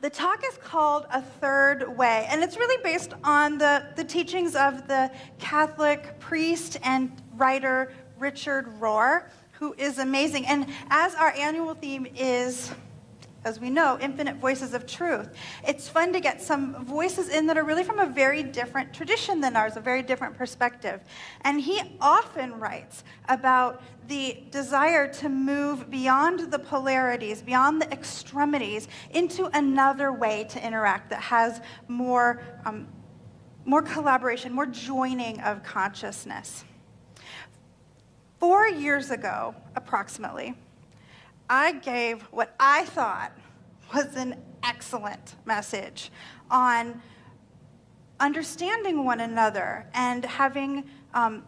The talk is called A Third Way, and it's really based on the teachings of the Catholic priest and writer Richard Rohr, who is amazing. And as our annual theme is, as we know, infinite voices of truth, it's fun to get some voices in that are really from a very different tradition than ours, a very different perspective. And he often writes about the desire to move beyond the polarities, beyond the extremities, into another way to interact that has more collaboration, more joining of consciousness. 4 years ago, approximately, I gave what I thought was an excellent message on understanding one another and having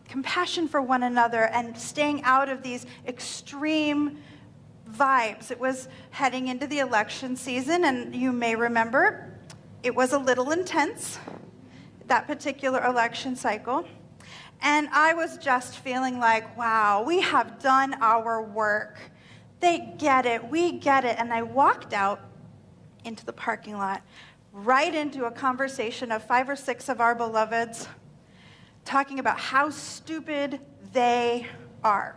compassion for one another and staying out of these extreme vibes. It was heading into the election season, and you may remember it was a little intense, that particular election cycle. And I was just feeling like, wow, we have done our work. They get it, we get it. And I walked out into the parking lot, right into a conversation of 5 or 6 of our beloveds, talking about how stupid they are.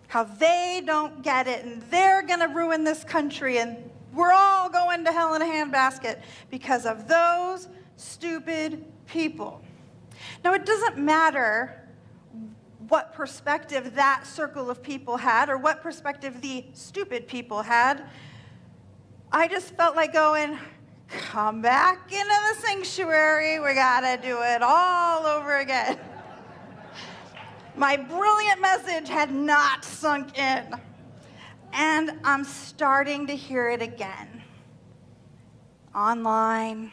How they don't get it, and they're gonna ruin this country, and we're all going to hell in a handbasket because of those stupid people. Now, it doesn't matter what perspective that circle of people had or what perspective the stupid people had. I just felt like going, come back into the sanctuary. We gotta do it all over again. My brilliant message had not sunk in. And I'm starting to hear it again. Online,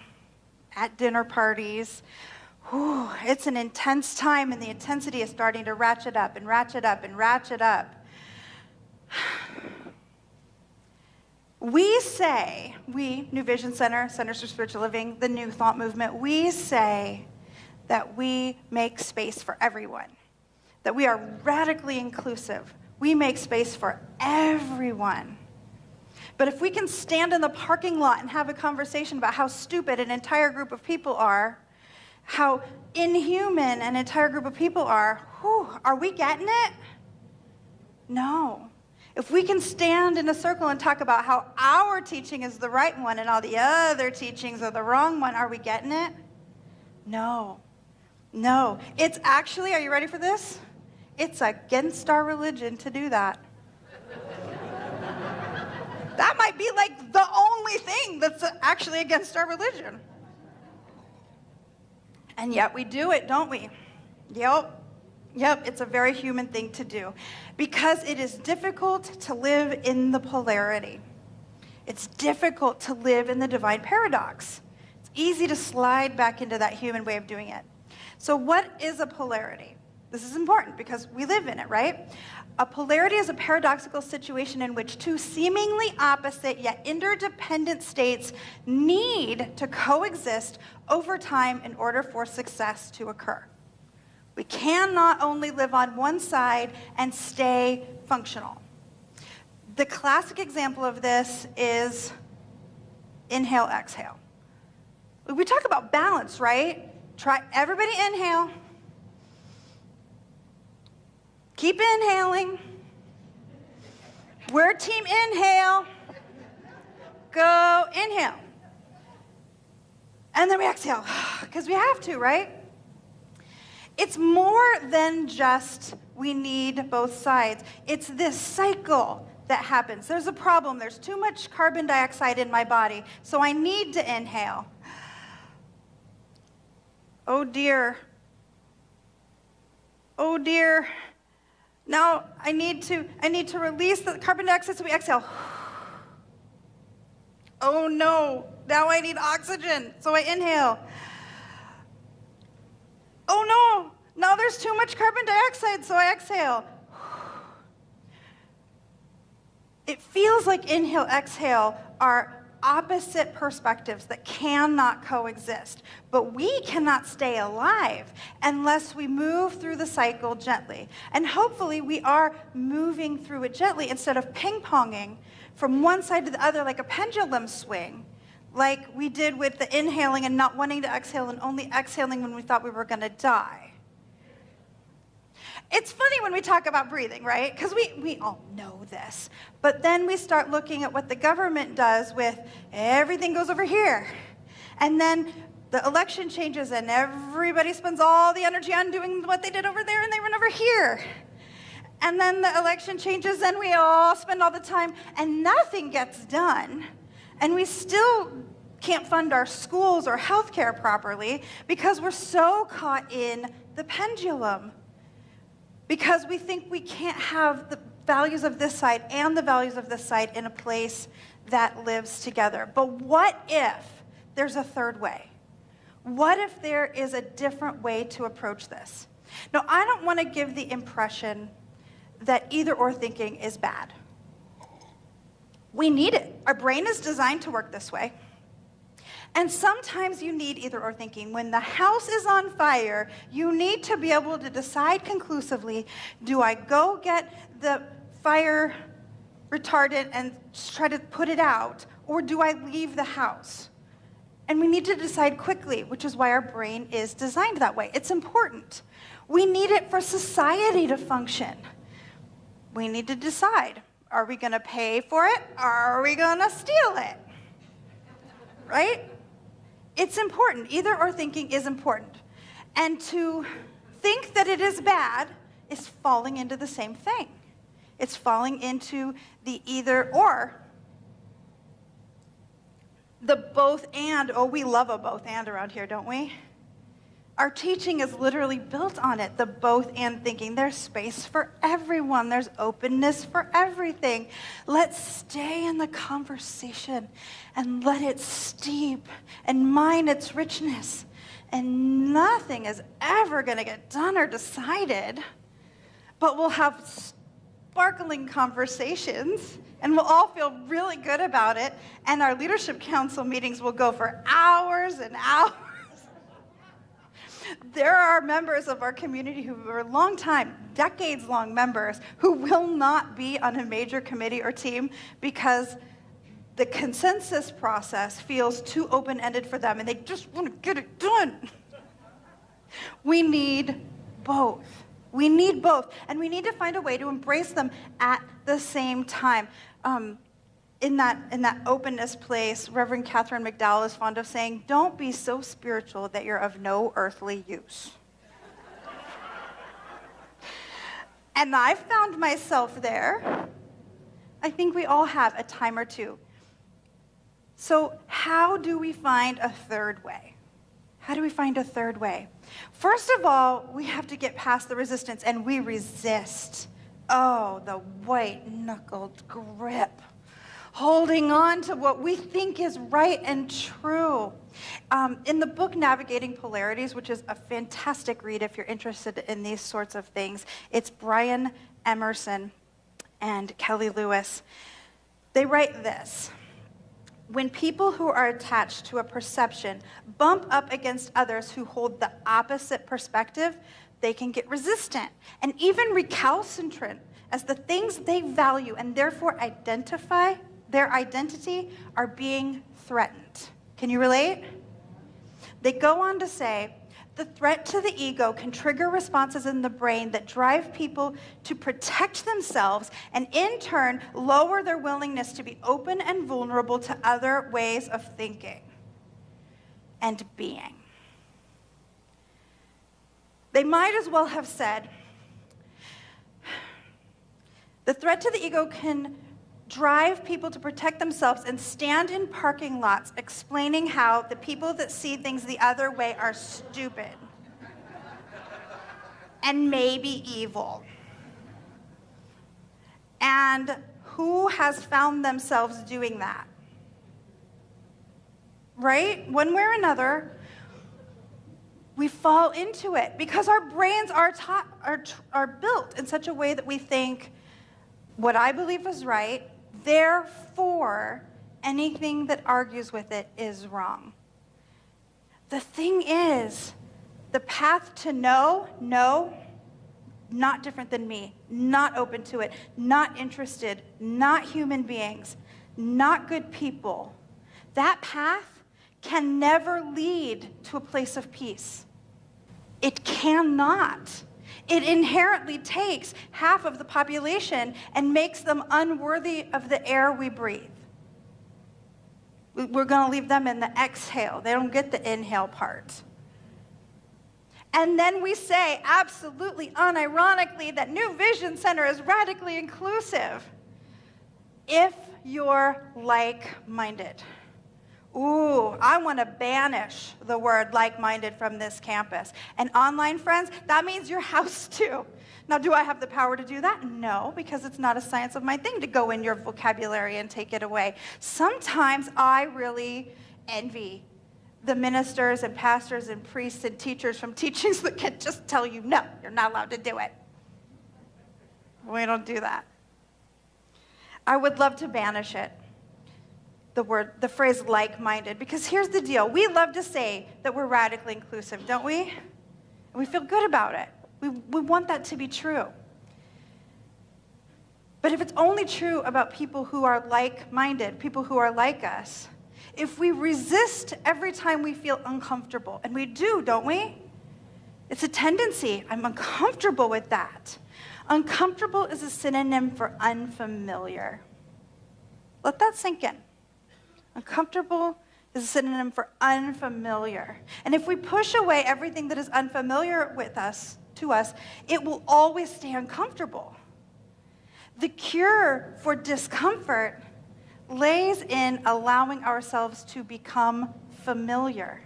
at dinner parties. Whew, it's an intense time, and the intensity is starting to ratchet up and ratchet up and ratchet up. We say, we, New Vision Center, Centers for Spiritual Living, the New Thought Movement, we say that we make space for everyone, that we are radically inclusive. We make space for everyone. But if we can stand in the parking lot and have a conversation about how stupid an entire group of people are, how inhuman an entire group of people are, are we getting it? No. If we can stand in a circle and talk about how our teaching is the right one and all the other teachings are the wrong one, are we getting it? No. No. It's actually, are you ready for this? It's against our religion to do that. That might be like the only thing that's actually against our religion. And yet we do it, don't we? Yep, it's a very human thing to do. Because it is difficult to live in the polarity. It's difficult to live in the divine paradox. It's easy to slide back into that human way of doing it. So what is a polarity? This is important because we live in it, right? A polarity is a paradoxical situation in which two seemingly opposite yet interdependent states need to coexist over time in order for success to occur. We cannot only live on one side and stay functional. The classic example of this is inhale, exhale. We talk about balance, right? Everybody inhale. Keep inhaling. We're team inhale. Go inhale. And then we exhale, because we have to, right? It's more than just we need both sides. It's this cycle that happens. There's a problem. There's too much carbon dioxide in my body, so I need to inhale. Oh dear. Oh dear. Now I need to release the carbon dioxide, so we exhale. Oh no, now I need oxygen, so I inhale. Oh no, now there's too much carbon dioxide, so I exhale. It feels like inhale, exhale are opposite perspectives that cannot coexist. But we cannot stay alive unless we move through the cycle gently. And hopefully we are moving through it gently instead of ping-ponging from one side to the other like a pendulum swing, like we did with the inhaling and not wanting to exhale and only exhaling when we thought we were going to die. It's funny when we talk about breathing, right? Because we all know this. But then we start looking at what the government does with everything goes over here. And then the election changes and everybody spends all the energy on doing what they did over there and they run over here. And then the election changes and we all spend all the time and nothing gets done. And we still can't fund our schools or healthcare properly because we're so caught in the pendulum. Because we think we can't have the values of this side and the values of this side in a place that lives together. But what if there's a third way? What if there is a different way to approach this? Now, I don't want to give the impression that either or thinking is bad. We need it. Our brain is designed to work this way. And sometimes you need either or thinking. When the house is on fire, you need to be able to decide conclusively, do I go get the fire retardant and try to put it out, or do I leave the house? And we need to decide quickly, which is why our brain is designed that way. It's important. We need it for society to function. We need to decide, are we going to pay for it, or are we going to steal it? Right? It's important. Either or thinking is important. And to think that it is bad is falling into the same thing. It's falling into the either or. The both and. Oh, we love a both and around here, don't we? Our teaching is literally built on it, the both and thinking. There's space for everyone. There's openness for everything. Let's stay in the conversation and let it steep and mine its richness. And nothing is ever going to get done or decided, but we'll have sparkling conversations and we'll all feel really good about it. And our leadership council meetings will go for hours and hours. There are members of our community who are long time, decades-long members who will not be on a major committee or team because the consensus process feels too open-ended for them and they just want to get it done. We need both. We need both. And we need to find a way to embrace them at the same time. In that openness place, Reverend Catherine McDowell is fond of saying, don't be so spiritual that you're of no earthly use. And I've found myself there. I think we all have a time or two. So how do we find a third way? How do we find a third way? First of all, we have to get past the resistance, and we resist. Oh, the white-knuckled grip. Holding on to what we think is right and true. In the book Navigating Polarities, which is a fantastic read if you're interested in these sorts of things, it's Brian Emerson and Kelly Lewis. They write this: when people who are attached to a perception bump up against others who hold the opposite perspective, they can get resistant and even recalcitrant as the things they value and therefore identify their identity are being threatened. Can you relate? They go on to say, the threat to the ego can trigger responses in the brain that drive people to protect themselves and in turn lower their willingness to be open and vulnerable to other ways of thinking and being. They might as well have said, the threat to the ego can drive people to protect themselves and stand in parking lots explaining how the people that see things the other way are stupid and maybe evil. And who has found themselves doing that? Right? One way or another, we fall into it because our brains are built in such a way that we think what I believe is right, therefore, anything that argues with it is wrong. The thing is, the path to no, not different than me, not open to it, not interested, not human beings, not good people. That path can never lead to a place of peace. It cannot. It inherently takes half of the population and makes them unworthy of the air we breathe. We're going to leave them in the exhale. They don't get the inhale part. And then we say, absolutely unironically, that New Vision Center is radically inclusive if you're like-minded. Ooh, I want to banish the word like-minded from this campus. And online friends, that means your house too. Now, do I have the power to do that? No, because it's not a science of my thing to go in your vocabulary and take it away. Sometimes I really envy the ministers and pastors and priests and teachers from teachings that can just tell you, no, you're not allowed to do it. We don't do that. I would love to banish it. The phrase like-minded, because here's the deal. We love to say that we're radically inclusive, don't we? And we feel good about it. We want that to be true. But if it's only true about people who are like-minded, people who are like us, if we resist every time we feel uncomfortable, and we do, don't we? It's a tendency. I'm uncomfortable with that. Uncomfortable is a synonym for unfamiliar. Let that sink in. Uncomfortable is a synonym for unfamiliar. And if we push away everything that is unfamiliar to us, it will always stay uncomfortable. The cure for discomfort lays in allowing ourselves to become familiar,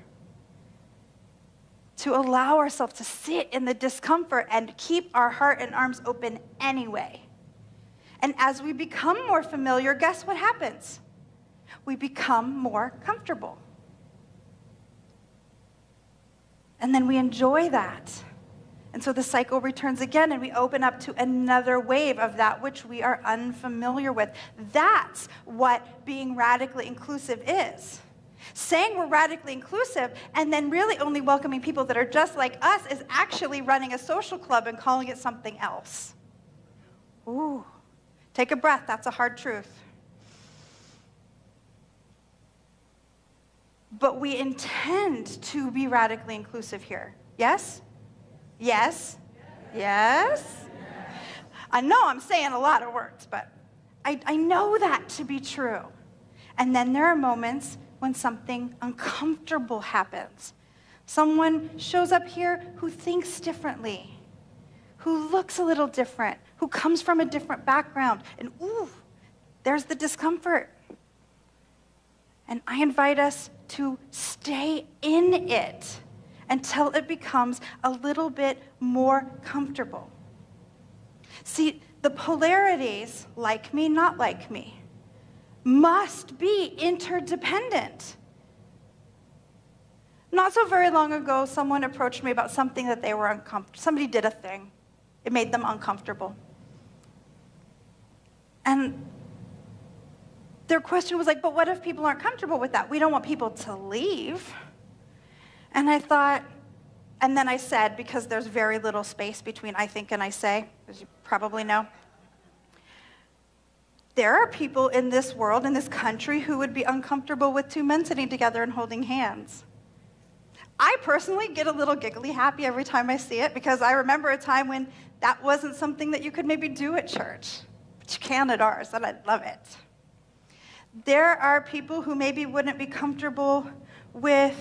to allow ourselves to sit in the discomfort and keep our heart and arms open anyway. And as we become more familiar, guess what happens? We become more comfortable. And then we enjoy that. And so the cycle returns again, and we open up to another wave of that which we are unfamiliar with. That's what being radically inclusive is. Saying we're radically inclusive and then really only welcoming people that are just like us is actually running a social club and calling it something else. Ooh, take a breath. That's a hard truth. But we intend to be radically inclusive here. Yes? Yes? Yes? I know I'm saying a lot of words, but I know that to be true. And then there are moments when something uncomfortable happens. Someone shows up here who thinks differently, who looks a little different, who comes from a different background. And ooh, there's the discomfort. And I invite us to stay in it until it becomes a little bit more comfortable. See, the polarities, like me, not like me, must be interdependent. Not so very long ago, someone approached me about something that they were uncomfortable. Somebody did a thing. It made them uncomfortable. And their question was like, but what if people aren't comfortable with that? We don't want people to leave. And I thought, and then I said, because there's very little space between I think and I say, as you probably know, there are people in this world, in this country, who would be uncomfortable with two men sitting together and holding hands. I personally get a little giggly happy every time I see it, because I remember a time when that wasn't something that you could maybe do at church, but you can at ours, and I love it. There are people who maybe wouldn't be comfortable with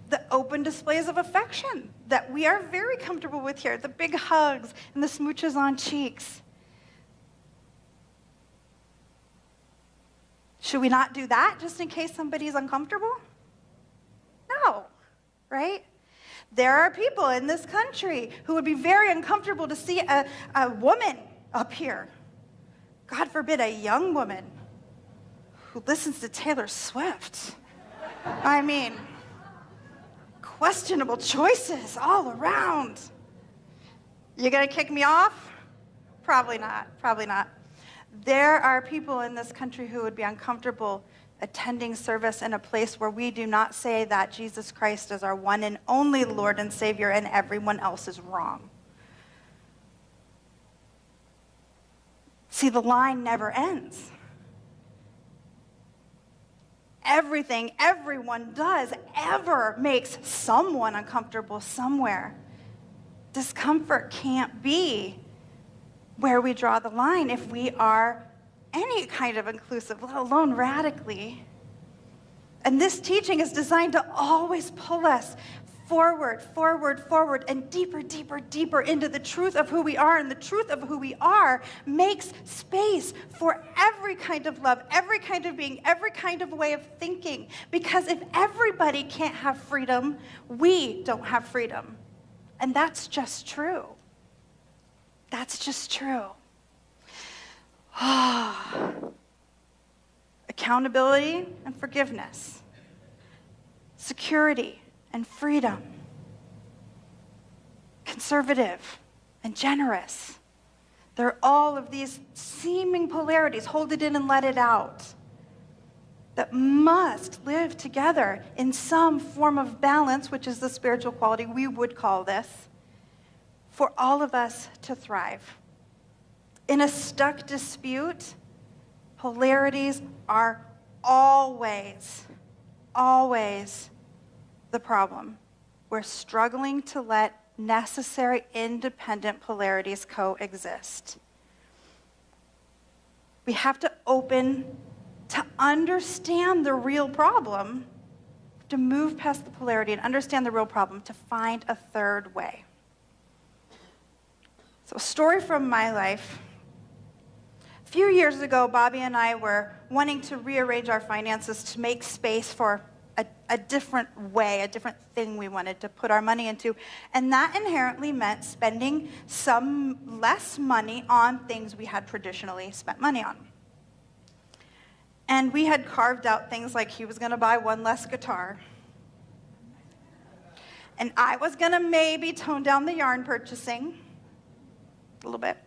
the open displays of affection that we are very comfortable with here, the big hugs and the smooches on cheeks. Should we not do that just in case somebody's uncomfortable? No, right? There are people in this country who would be very uncomfortable to see a woman up here. God forbid, a young woman who listens to Taylor Swift. I mean, questionable choices all around. You gonna kick me off? Probably not, probably not. There are people in this country who would be uncomfortable attending service in a place where we do not say that Jesus Christ is our one and only Lord and Savior and everyone else is wrong. See, the line never ends. Everything everyone does ever makes someone uncomfortable somewhere. Discomfort can't be where we draw the line if we are any kind of inclusive, let alone radically. And this teaching is designed to always pull us forward, forward, forward, and deeper, deeper, deeper into the truth of who we are. And the truth of who we are makes space for every kind of love, every kind of being, every kind of way of thinking. Because if everybody can't have freedom, we don't have freedom. And that's just true. That's just true. Accountability and forgiveness. Security and freedom. Conservative and generous. There are all of these seeming polarities, hold it in and let it out, that must live together in some form of balance, which is the spiritual quality we would call this, for all of us to thrive. In a stuck dispute, polarities are always the problem. We're struggling to let necessary independent polarities coexist. We have to open to understand the real problem, to move past the polarity and understand the real problem, to find a third way. So a story from my life. A few years ago, Bobby and I were wanting to rearrange our finances to make space for a different way, a different thing we wanted to put our money into. And that inherently meant spending some less money on things we had traditionally spent money on. And we had carved out things like he was going to buy one less guitar. And I was going to maybe tone down the yarn purchasing a little bit.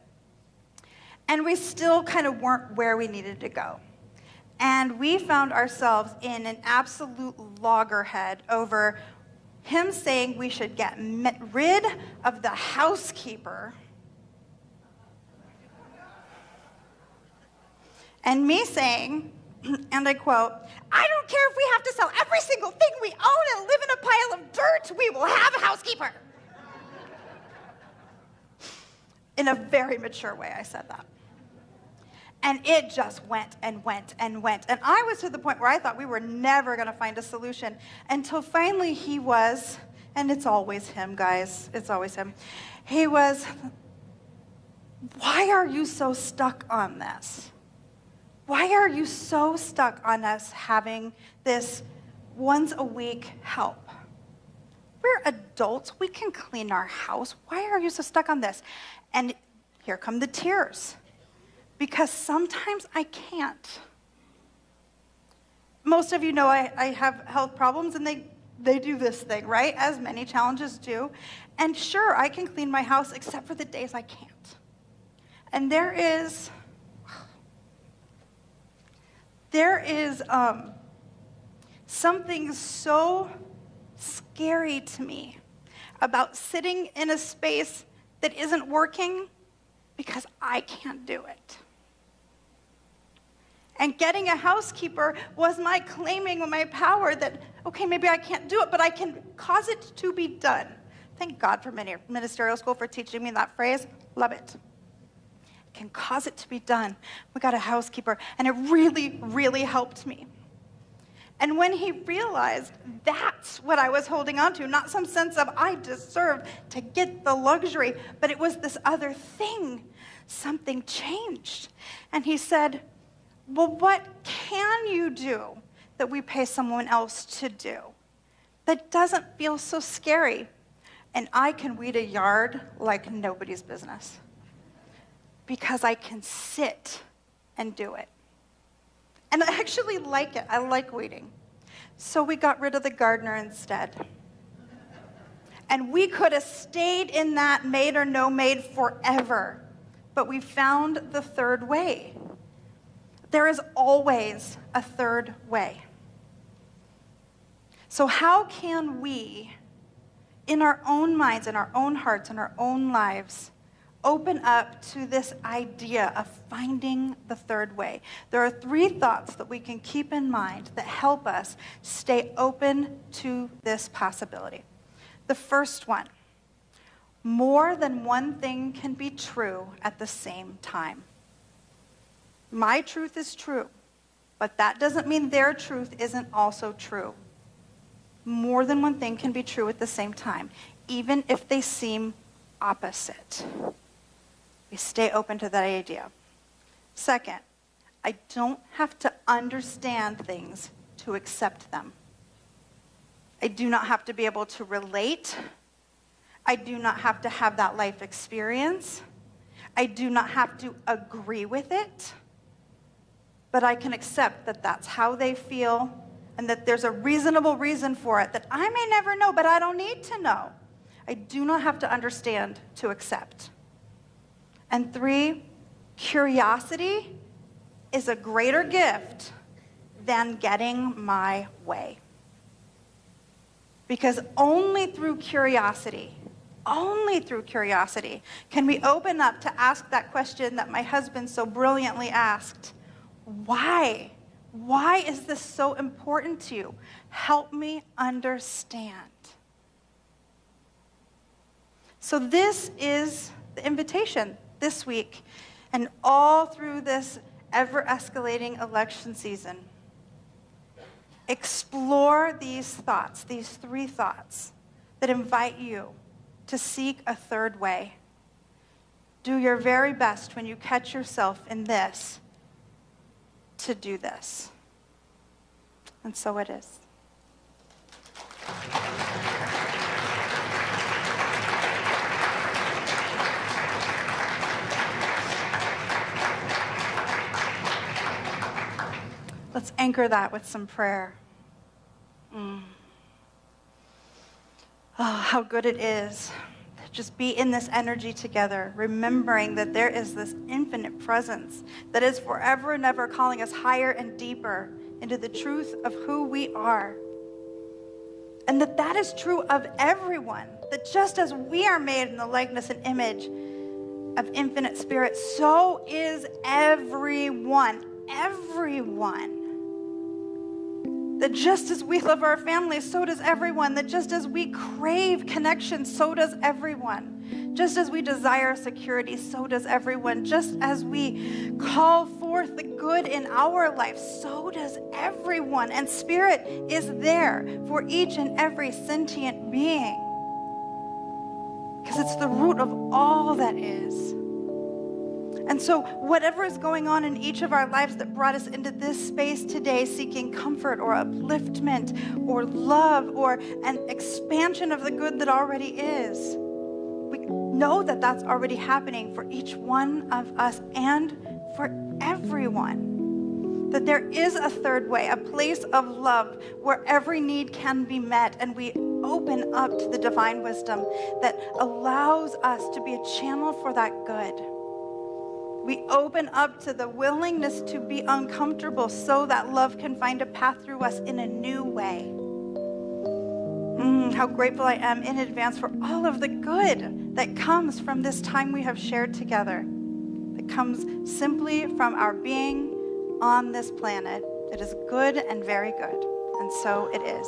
And we still kind of weren't where we needed to go. And we found ourselves in an absolute loggerhead over him saying we should get rid of the housekeeper. And me saying, and I quote, "I don't care if we have to sell every single thing we own and live in a pile of dirt, we will have a housekeeper." In a very mature way, I said that. And it just went and went and went. And I was to the point where I thought we were never going to find a solution until finally he was, and it's always him, guys, it's always him. He was, "Why are you so stuck on this? Why are you so stuck on us having this once a week help? We're adults. We can clean our house. Why are you so stuck on this?" And here come the tears. Because sometimes I can't. Most of you know I have health problems, and they do this thing, right? As many challenges do. And sure, I can clean my house except for the days I can't. And there is something so scary to me about sitting in a space that isn't working because I can't do it. And getting a housekeeper was my claiming my power that, okay, maybe I can't do it, but I can cause it to be done. Thank God for ministerial school for teaching me that phrase. Love it. Can cause it to be done. We got a housekeeper, and it really, really helped me. And when he realized that's what I was holding on to, not some sense of I deserve to get the luxury, but it was this other thing, something changed. And he said, "Well, what can you do that we pay someone else to do that doesn't feel so scary?" And I can weed a yard like nobody's business because I can sit and do it. And I actually like it. I like weeding. So we got rid of the gardener instead. And we could have stayed in that maid or no maid forever. But we found the third way. There is always a third way. So how can we, in our own minds, in our own hearts, in our own lives, open up to this idea of finding the third way? There are 3 thoughts that we can keep in mind that help us stay open to this possibility. The first one, more than one thing can be true at the same time. My truth is true, but that doesn't mean their truth isn't also true. More than one thing can be true at the same time, even if they seem opposite. We stay open to that idea. Second, I don't have to understand things to accept them. I do not have to be able to relate. I do not have to have that life experience. I do not have to agree with it. But I can accept that that's how they feel and that there's a reasonable reason for it that I may never know, but I don't need to know. I do not have to understand to accept. And 3, curiosity is a greater gift than getting my way. Because only through curiosity can we open up to ask that question that my husband so brilliantly asked. Why? Why is this so important to you? Help me understand. So this is the invitation this week and all through this ever-escalating election season. Explore these thoughts, these 3 thoughts that invite you to seek a third way. Do your very best when you catch yourself in this to do this. And so it is. Let's anchor that with some prayer. Oh, how good it is to just be in this energy together, remembering that there is this infinite presence that is forever and ever calling us higher and deeper into the truth of who we are. And that is true of everyone, that just as we are made in the likeness and image of infinite spirit, so is everyone. That just as we love our families, so does everyone. That just as we crave connection, so does everyone. Just as we desire security, so does everyone. Just as we call forth the good in our life, so does everyone. And Spirit is there for each and every sentient being. Because it's the root of all that is. And so whatever is going on in each of our lives that brought us into this space today, seeking comfort or upliftment or love or an expansion of the good that already is, we know that that's already happening for each one of us and for everyone. That there is a third way, a place of love where every need can be met, and we open up to the divine wisdom that allows us to be a channel for that good. We open up to the willingness to be uncomfortable so that love can find a path through us in a new way. How grateful I am in advance for all of the good that comes from this time we have shared together, that comes simply from our being on this planet. It is good and very good, and so it is.